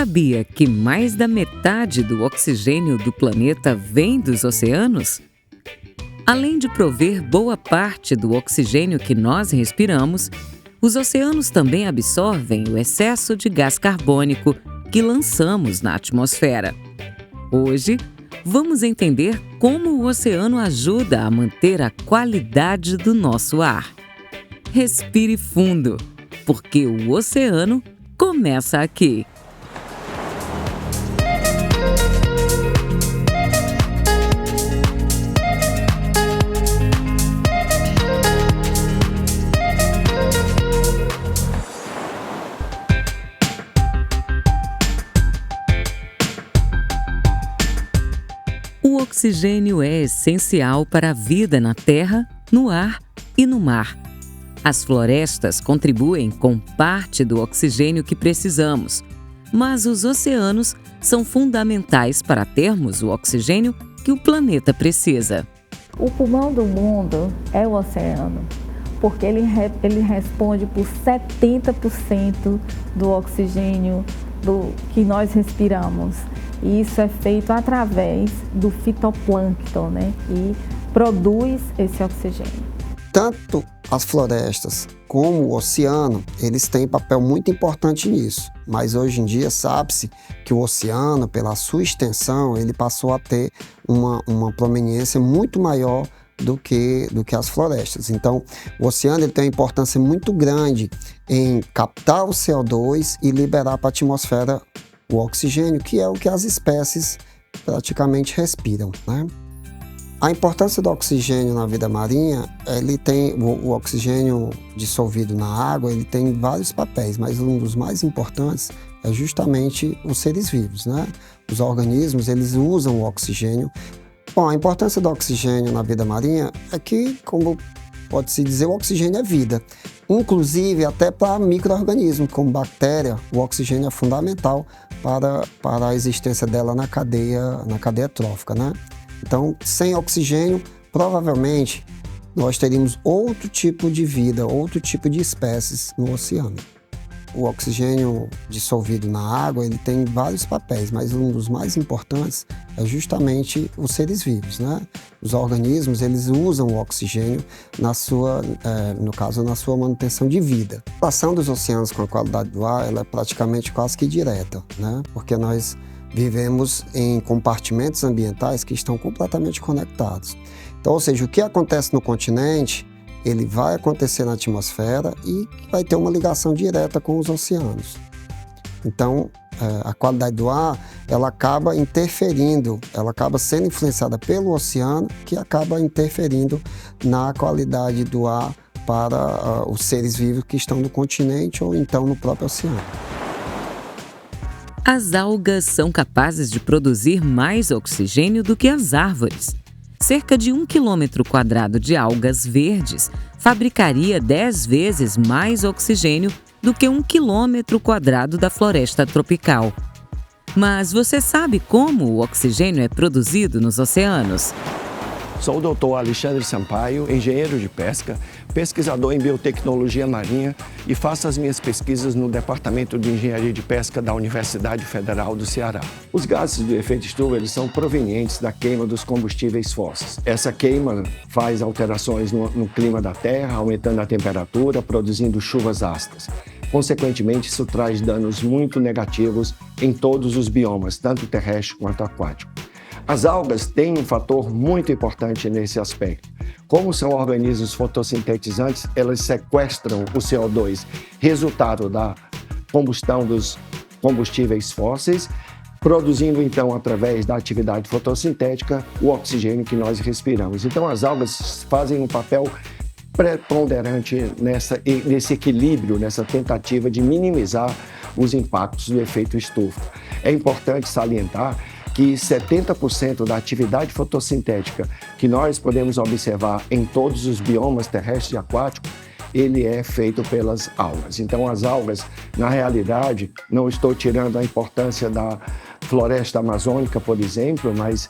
sabia que mais da metade do oxigênio do planeta vem dos oceanos? Além de prover boa parte do oxigênio que nós respiramos, os oceanos também absorvem o excesso de gás carbônico que lançamos na atmosfera. Hoje, vamos entender como o oceano ajuda a manter a qualidade do nosso ar. Respire fundo, porque o oceano começa aqui. O oxigênio é essencial para a vida na terra, no ar e no mar. As florestas contribuem com parte do oxigênio que precisamos, mas os oceanos são fundamentais para termos o oxigênio que o planeta precisa. O pulmão do mundo é o oceano, porque ele responde por 70% do oxigênio que nós respiramos. E isso é feito através do fitoplâncton, que produz esse oxigênio. Tanto as florestas como o oceano, eles têm papel muito importante nisso. Mas hoje em dia sabe-se que o oceano, pela sua extensão, ele passou a ter uma proeminência muito maior do que as florestas. Então, o oceano ele tem uma importância muito grande em captar o CO2 e liberar para a atmosfera o oxigênio, que é o que as espécies praticamente respiram, né? A importância do oxigênio na vida marinha, ele tem o oxigênio dissolvido na água, ele tem vários papéis, mas um dos mais importantes é justamente os seres vivos, né? Os organismos, eles usam o oxigênio. Bom, a importância do oxigênio na vida marinha é que, como pode-se dizer, o oxigênio é vida. Inclusive até para micro-organismos, como bactéria, o oxigênio é fundamental para a existência dela na cadeia trófica, né? Então, sem oxigênio, provavelmente nós teríamos outro tipo de vida, outro tipo de espécies no oceano. O oxigênio dissolvido na água, ele tem vários papéis, mas um dos mais importantes é justamente os seres vivos, né? Os organismos, eles usam o oxigênio na sua manutenção de vida. A relação dos oceanos com a qualidade do ar, ela é praticamente quase que direta, né? Porque nós vivemos em compartimentos ambientais que estão completamente conectados. Então, ou seja, o que acontece no continente, ele vai acontecer na atmosfera e vai ter uma ligação direta com os oceanos. Então, a qualidade do ar, ela acaba interferindo, ela acaba sendo influenciada pelo oceano, que acaba interferindo na qualidade do ar para os seres vivos que estão no continente ou então no próprio oceano. As algas são capazes de produzir mais oxigênio do que as árvores. Cerca de 1 quilômetro quadrado de algas verdes fabricaria 10 vezes mais oxigênio do que 1 quilômetro quadrado da floresta tropical. Mas você sabe como o oxigênio é produzido nos oceanos? Sou o Dr. Alexandre Sampaio, engenheiro de pesca, pesquisador em biotecnologia marinha e faço as minhas pesquisas no Departamento de Engenharia de Pesca da Universidade Federal do Ceará. Os gases do efeito estufa eles são provenientes da queima dos combustíveis fósseis. Essa queima faz alterações no clima da Terra, aumentando a temperatura, produzindo chuvas ácidas. Consequentemente, isso traz danos muito negativos em todos os biomas, tanto terrestre quanto aquático. As algas têm um fator muito importante nesse aspecto. Como são organismos fotossintetizantes, elas sequestram o CO2, resultado da combustão dos combustíveis fósseis, produzindo então, através da atividade fotossintética, o oxigênio que nós respiramos. Então, as algas fazem um papel preponderante nesse equilíbrio, nessa tentativa de minimizar os impactos do efeito estufa. É importante salientar que 70% da atividade fotossintética que nós podemos observar em todos os biomas terrestres e aquáticos, ele é feito pelas algas. Então, as algas, na realidade, não estou tirando a importância da floresta amazônica, por exemplo, mas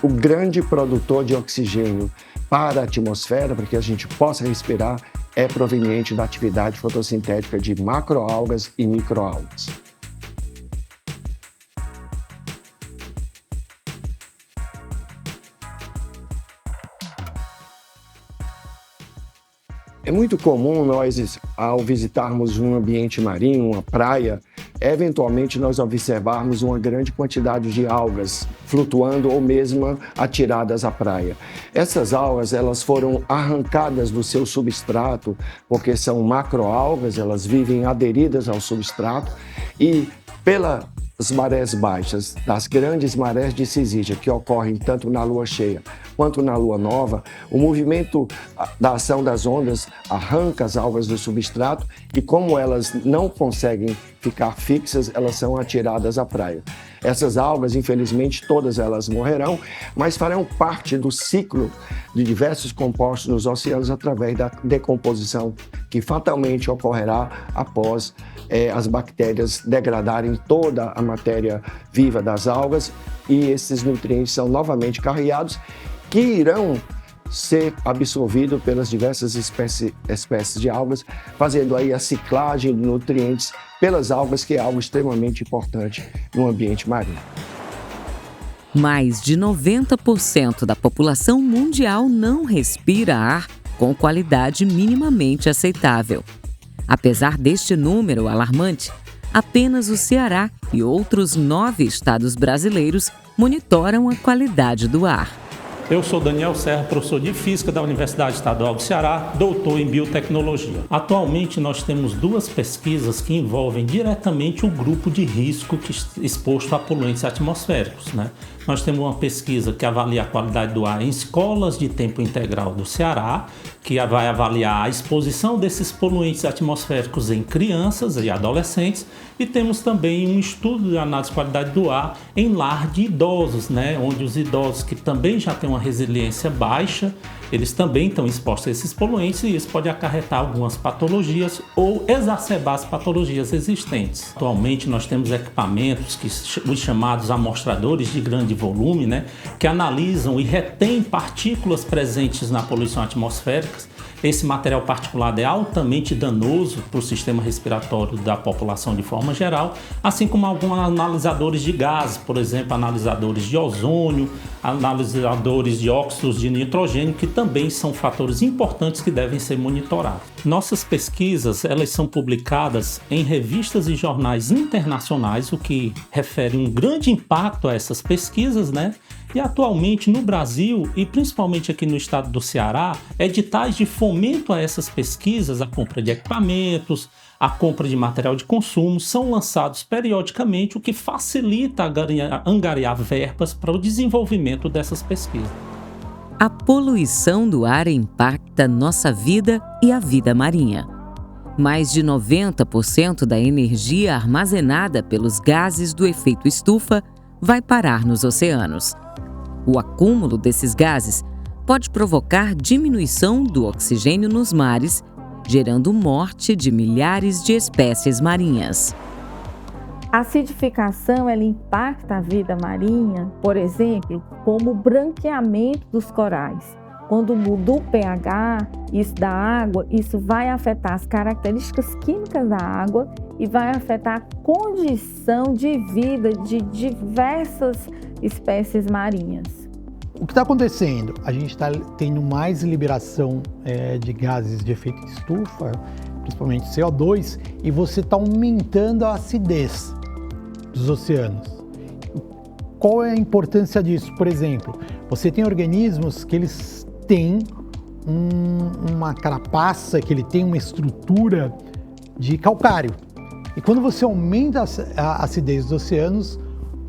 o grande produtor de oxigênio para a atmosfera, para que a gente possa respirar, é proveniente da atividade fotossintética de macroalgas e microalgas. É muito comum nós, ao visitarmos um ambiente marinho, uma praia, eventualmente nós observarmos uma grande quantidade de algas flutuando ou mesmo atiradas à praia. Essas algas, elas foram arrancadas do seu substrato, porque são macroalgas, elas vivem aderidas ao substrato e pelas marés baixas, das grandes marés de Cisídia, que ocorrem tanto na lua cheia quanto na lua nova, o movimento da ação das ondas arranca as algas do substrato e, como elas não conseguem ficar fixas, elas são atiradas à praia. Essas algas, infelizmente, todas elas morrerão, mas farão parte do ciclo de diversos compostos nos oceanos através da decomposição que fatalmente ocorrerá após as bactérias degradarem toda a matéria viva das algas e esses nutrientes são novamente carreados que irão ser absorvidos pelas diversas espécies de algas, fazendo aí a ciclagem de nutrientes pelas algas, que é algo extremamente importante no ambiente marinho. Mais de 90% da população mundial não respira ar com qualidade minimamente aceitável. Apesar deste número alarmante, apenas o Ceará e outros 9 estados brasileiros monitoram a qualidade do ar. Eu sou Daniel Serra, professor de Física da Universidade Estadual do Ceará, doutor em Biotecnologia. Atualmente nós temos 2 pesquisas que envolvem diretamente o grupo de risco exposto a poluentes atmosféricos, Nós temos uma pesquisa que avalia a qualidade do ar em escolas de tempo integral do Ceará, que vai avaliar a exposição desses poluentes atmosféricos em crianças e adolescentes, e temos também um estudo de análise de qualidade do ar em lar de idosos, onde os idosos que também já têm uma resiliência baixa, eles também estão expostos a esses poluentes e isso pode acarretar algumas patologias ou exacerbar as patologias existentes. Atualmente nós temos equipamentos, os chamados amostradores de grande volume, que analisam e retêm partículas presentes na poluição atmosférica. Esse material particulado é altamente danoso para o sistema respiratório da população de forma geral, assim como alguns analisadores de gases, por exemplo, analisadores de ozônio, analisadores de óxidos de nitrogênio, que também são fatores importantes que devem ser monitorados. Nossas pesquisas, elas são publicadas em revistas e jornais internacionais, o que refere um grande impacto a essas pesquisas, E atualmente no Brasil, e principalmente aqui no estado do Ceará, editais de fomento a essas pesquisas, a compra de equipamentos, a compra de material de consumo, são lançados periodicamente, o que facilita angariar verbas para o desenvolvimento dessas pesquisas. A poluição do ar impacta nossa vida e a vida marinha. Mais de 90% da energia armazenada pelos gases do efeito estufa vai parar nos oceanos. O acúmulo desses gases pode provocar diminuição do oxigênio nos mares, gerando morte de milhares de espécies marinhas. A acidificação ela impacta a vida marinha, por exemplo, como o branqueamento dos corais. Quando muda o pH da água, isso vai afetar as características químicas da água e vai afetar a condição de vida de diversas espécies marinhas. O que está acontecendo? A gente está tendo mais liberação de gases de efeito estufa, principalmente CO2, e você está aumentando a acidez dos oceanos. Qual é a importância disso? Por exemplo, você tem organismos que eles têm uma carapaça, que ele tem uma estrutura de calcário. E quando você aumenta a acidez dos oceanos,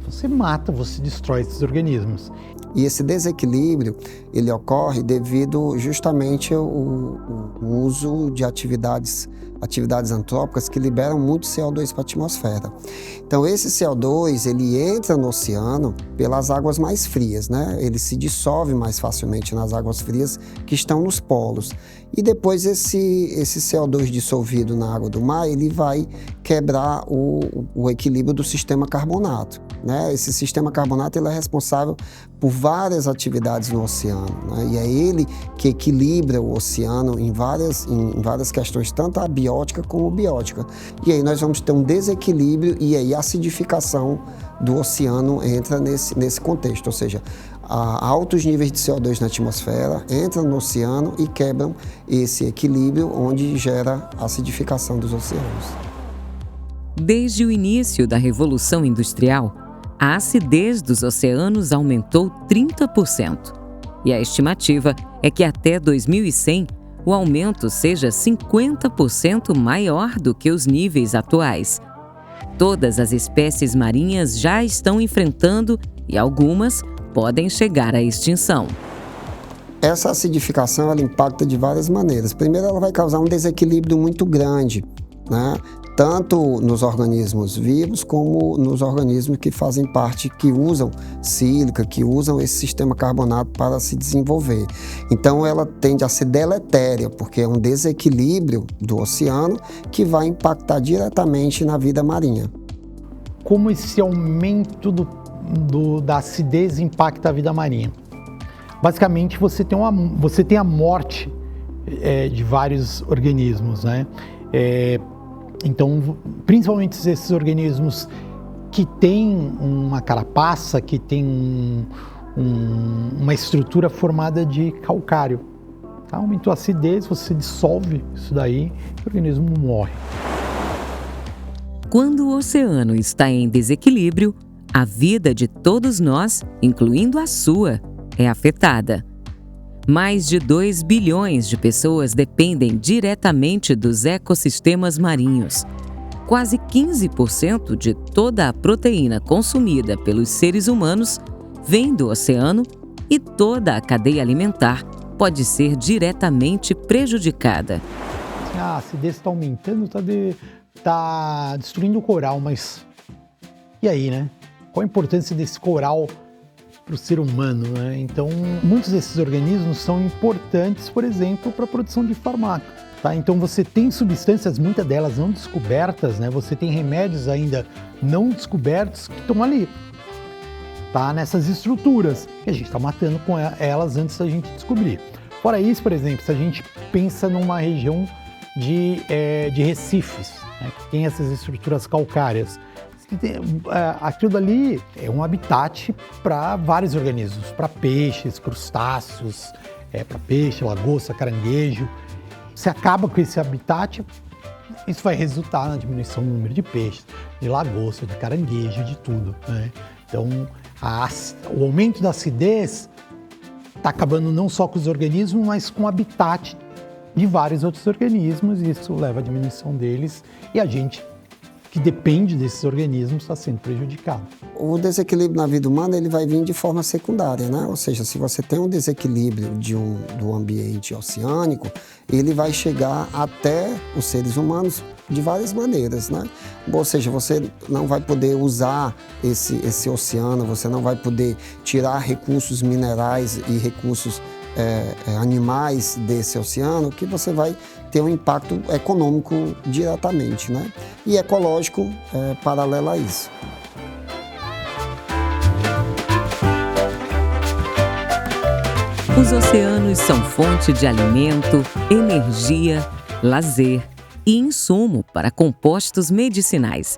você mata, você destrói esses organismos. E esse desequilíbrio, ele ocorre devido justamente ao uso de atividades antrópicas que liberam muito CO2 para a atmosfera. Então esse CO2, ele entra no oceano pelas águas mais frias, Ele se dissolve mais facilmente nas águas frias que estão nos polos. E depois esse CO2 dissolvido na água do mar, ele vai quebrar o equilíbrio do sistema carbonato, né? Esse sistema carbonato ele é responsável por várias atividades no oceano, né? E é ele que equilibra o oceano em várias questões, tanto abiótica como biótica. E aí nós vamos ter um desequilíbrio e aí a acidificação do oceano entra nesse contexto, ou seja, altos níveis de CO2 na atmosfera entram no oceano e quebram esse equilíbrio, onde gera a acidificação dos oceanos. Desde o início da Revolução Industrial, a acidez dos oceanos aumentou 30%. E a estimativa é que até 2100 o aumento seja 50% maior do que os níveis atuais. Todas as espécies marinhas já estão enfrentando e algumas podem chegar à extinção. Essa acidificação ela impacta de várias maneiras. Primeiro, ela vai causar um desequilíbrio muito grande, né? Tanto nos organismos vivos como nos organismos que fazem parte, que usam sílica, que usam esse sistema carbonato para se desenvolver. Então ela tende a ser deletéria, porque é um desequilíbrio do oceano que vai impactar diretamente na vida marinha. Como esse aumento da acidez impacta a vida marinha? Basicamente você tem a morte de vários organismos, né? Então, principalmente esses organismos que têm uma carapaça, que têm uma estrutura formada de calcário. Tá? Aumentou a acidez, você dissolve isso daí e o organismo morre. Quando o oceano está em desequilíbrio, a vida de todos nós, incluindo a sua, é afetada. Mais de 2 bilhões de pessoas dependem diretamente dos ecossistemas marinhos. Quase 15% de toda a proteína consumida pelos seres humanos vem do oceano e toda a cadeia alimentar pode ser diretamente prejudicada. A acidez está aumentando, está destruindo o coral, mas e aí, né? Qual a importância desse coral para o ser humano, né? Então, muitos desses organismos são importantes, por exemplo, para a produção de fármaco. Tá? Então, você tem substâncias, muitas delas não descobertas, né? Você tem remédios ainda não descobertos que estão ali, tá? Nessas estruturas. E a gente está matando com elas antes da gente descobrir. Fora isso, por exemplo, se a gente pensa numa região de recifes, né? Que tem essas estruturas calcárias, aquilo dali é um habitat para vários organismos, para peixes, crustáceos, para peixe, lagosta, caranguejo. Se acaba com esse habitat, isso vai resultar na diminuição do número de peixes, de lagosta, de caranguejo, de tudo, né? Então, o aumento da acidez está acabando não só com os organismos, mas com o habitat de vários outros organismos, e isso leva à diminuição deles, e a gente que depende desses organismos está sendo prejudicado. O desequilíbrio na vida humana ele vai vir de forma secundária, né? Ou seja, se você tem um desequilíbrio do ambiente oceânico, ele vai chegar até os seres humanos de várias maneiras, né? Ou seja, você não vai poder usar esse oceano, você não vai poder tirar recursos minerais e recursos animais desse oceano, que você vai ter um impacto econômico diretamente, né? E ecológico paralelo a isso. Os oceanos são fonte de alimento, energia, lazer e insumo para compostos medicinais.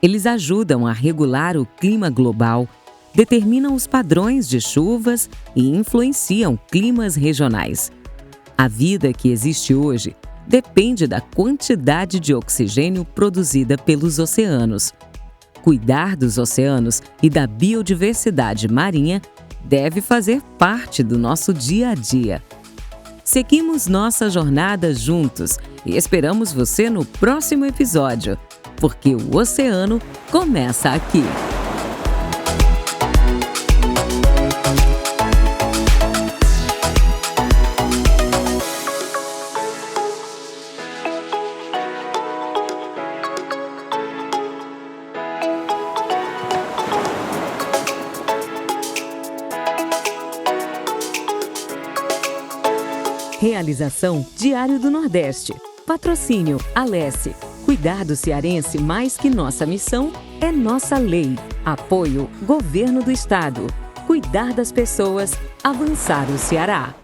Eles ajudam a regular o clima global, determinam os padrões de chuvas e influenciam climas regionais. A vida que existe hoje depende da quantidade de oxigênio produzida pelos oceanos. Cuidar dos oceanos e da biodiversidade marinha deve fazer parte do nosso dia a dia. Seguimos nossa jornada juntos e esperamos você no próximo episódio, porque o oceano começa aqui. Realização Diário do Nordeste. Patrocínio Alesse. Cuidar do cearense mais que nossa missão é nossa lei. Apoio Governo do Estado. Cuidar das pessoas, avançar o Ceará.